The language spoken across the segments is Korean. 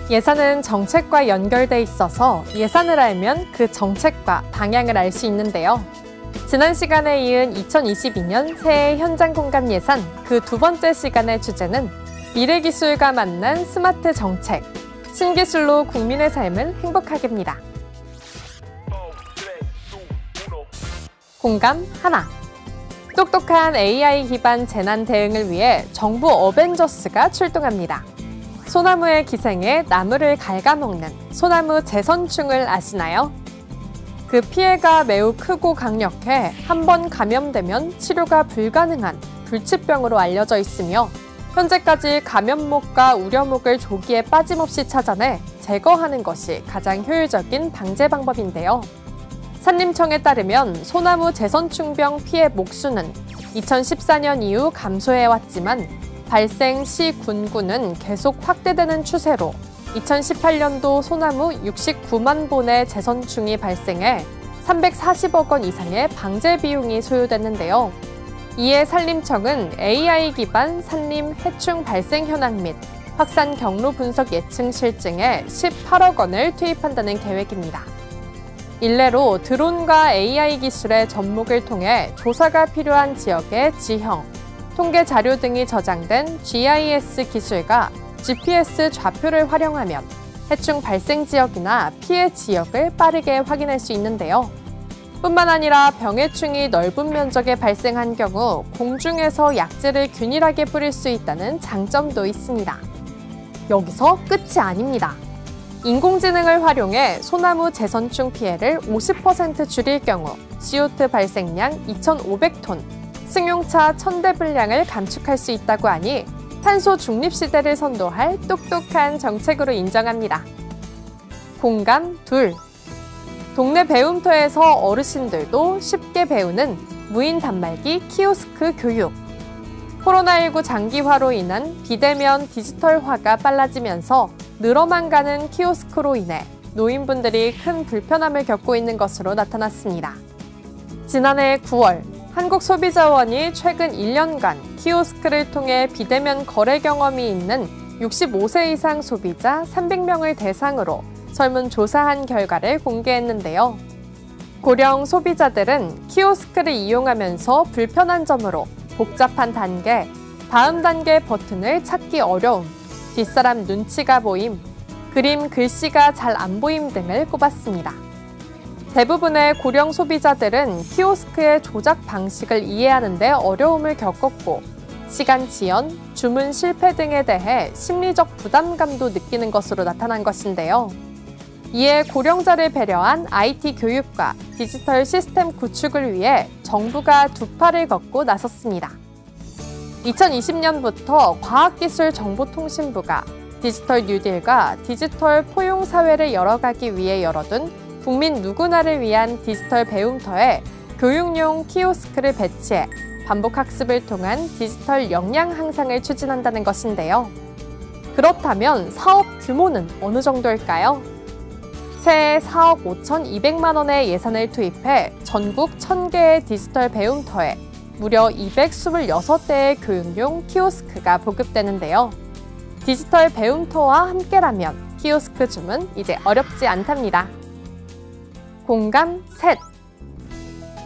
예산은 정책과 연결돼 있어서 예산을 알면 그 정책과 방향을 알 수 있는데요. 지난 시간에 이은 2022년 새해 현장 공감 예산 그 두 번째 시간의 주제는 미래기술과 만난 스마트 정책, 신기술로 국민의 삶을 행복하게입니다. 공감 하나. 똑똑한 AI 기반 재난 대응을 위해 정부 어벤져스가 출동합니다. 소나무의 기생에 나무를 갉아먹는 소나무 재선충을 아시나요? 그 피해가 매우 크고 강력해 한 번 감염되면 치료가 불가능한 불치병으로 알려져 있으며 현재까지 감염목과 우려목을 조기에 빠짐없이 찾아내 제거하는 것이 가장 효율적인 방제 방법인데요. 산림청에 따르면 소나무 재선충병 피해 목수는 2014년 이후 감소해왔지만 발생 시 군구는 계속 확대되는 추세로 2018년도 소나무 69만 본의 재선충이 발생해 340억 원 이상의 방제 비용이 소요됐는데요. 이에 산림청은 AI 기반 산림 해충 발생 현황 및 확산 경로 분석 예측 실증에 18억 원을 투입한다는 계획입니다. 일례로 드론과 AI 기술의 접목을 통해 조사가 필요한 지역의 지형, 통계 자료 등이 저장된 GIS 기술과 GPS 좌표를 활용하면 해충 발생 지역이나 피해 지역을 빠르게 확인할 수 있는데요. 뿐만 아니라 병해충이 넓은 면적에 발생한 경우 공중에서 약재를 균일하게 뿌릴 수 있다는 장점도 있습니다. 여기서 끝이 아닙니다. 인공지능을 활용해 소나무 재선충 피해를 50% 줄일 경우 CO2 발생량 2,500톤, 승용차 1,000대 분량을 감축할 수 있다고 하니 탄소 중립 시대를 선도할 똑똑한 정책으로 인정합니다. 공감 둘. 동네 배움터에서 어르신들도 쉽게 배우는 무인 단말기 키오스크 교육. 코로나19 장기화로 인한 비대면 디지털화가 빨라지면서 늘어만 가는 키오스크로 인해 노인분들이 큰 불편함을 겪고 있는 것으로 나타났습니다. 지난해 9월 한국소비자원이 최근 1년간 키오스크를 통해 비대면 거래 경험이 있는 65세 이상 소비자 300명을 대상으로 설문조사한 결과를 공개했는데요. 고령 소비자들은 키오스크를 이용하면서 불편한 점으로 복잡한 단계, 다음 단계 버튼을 찾기 어려움, 뒷사람 눈치가 보임, 그림 글씨가 잘 안 보임 등을 꼽았습니다. 대부분의 고령 소비자들은 키오스크의 조작 방식을 이해하는 데 어려움을 겪었고 시간 지연, 주문 실패 등에 대해 심리적 부담감도 느끼는 것으로 나타난 것인데요. 이에 고령자를 배려한 IT 교육과 디지털 시스템 구축을 위해 정부가 두 팔을 걷고 나섰습니다. 2020년부터 과학기술정보통신부가 디지털 뉴딜과 디지털 포용사회를 열어가기 위해 열어둔 국민 누구나를 위한 디지털 배움터에 교육용 키오스크를 배치해 반복학습을 통한 디지털 역량 향상을 추진한다는 것인데요. 그렇다면 사업 규모는 어느 정도일까요? 새해 4억 5,200만 원의 예산을 투입해 전국 1,000개의 디지털 배움터에 무려 226대의 교육용 키오스크가 보급되는데요. 디지털 배움터와 함께라면 키오스크 주문 이제 어렵지 않답니다. 공감 셋.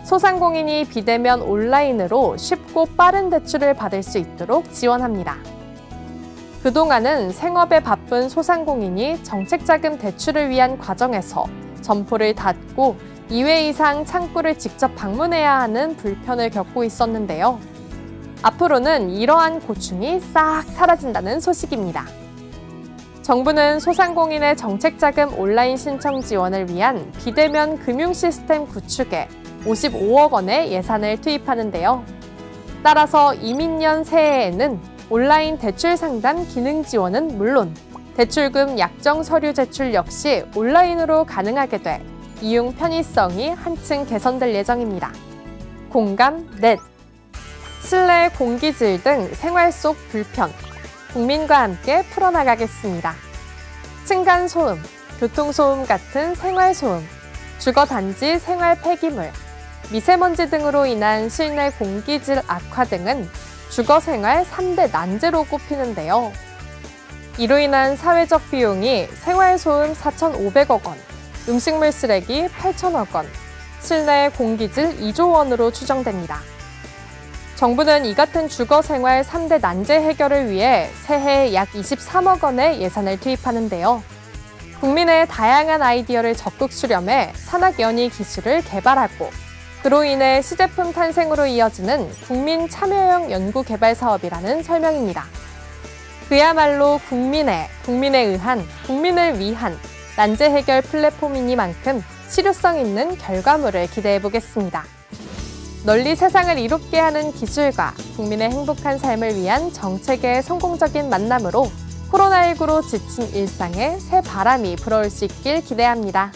소상공인이 비대면 온라인으로 쉽고 빠른 대출을 받을 수 있도록 지원합니다. 그동안은 생업에 바쁜 소상공인이 정책자금 대출을 위한 과정에서 점포를 닫고 2회 이상 창구를 직접 방문해야 하는 불편을 겪고 있었는데요. 앞으로는 이러한 고충이 싹 사라진다는 소식입니다. 정부는 소상공인의 정책자금 온라인 신청 지원을 위한 비대면 금융 시스템 구축에 55억 원의 예산을 투입하는데요. 따라서 이민년 새해에는 온라인 대출 상담 기능 지원은 물론 대출금 약정 서류 제출 역시 온라인으로 가능하게 돼 이용 편의성이 한층 개선될 예정입니다. 공감 넷. 실내 공기질 등 생활 속 불편, 국민과 함께 풀어나가겠습니다. 층간소음, 교통소음 같은 생활소음, 주거단지 생활 폐기물, 미세먼지 등으로 인한 실내 공기질 악화 등은 주거생활 3대 난제로 꼽히는데요. 이로 인한 사회적 비용이 생활소음 4,500억 원, 음식물 쓰레기 8천억 원, 실내 공기질 2조 원으로 추정됩니다. 정부는 이 같은 주거생활 3대 난제 해결을 위해 새해 약 23억 원의 예산을 투입하는데요. 국민의 다양한 아이디어를 적극 수렴해 산학연이 기술을 개발하고 그로 인해 시제품 탄생으로 이어지는 국민 참여형 연구개발 사업이라는 설명입니다. 그야말로 국민의 의한, 국민을 위한 난제 해결 플랫폼이니만큼 실효성 있는 결과물을 기대해 보겠습니다. 널리 세상을 이롭게 하는 기술과 국민의 행복한 삶을 위한 정책의 성공적인 만남으로 코로나19로 지친 일상에 새 바람이 불어올 수 있길 기대합니다.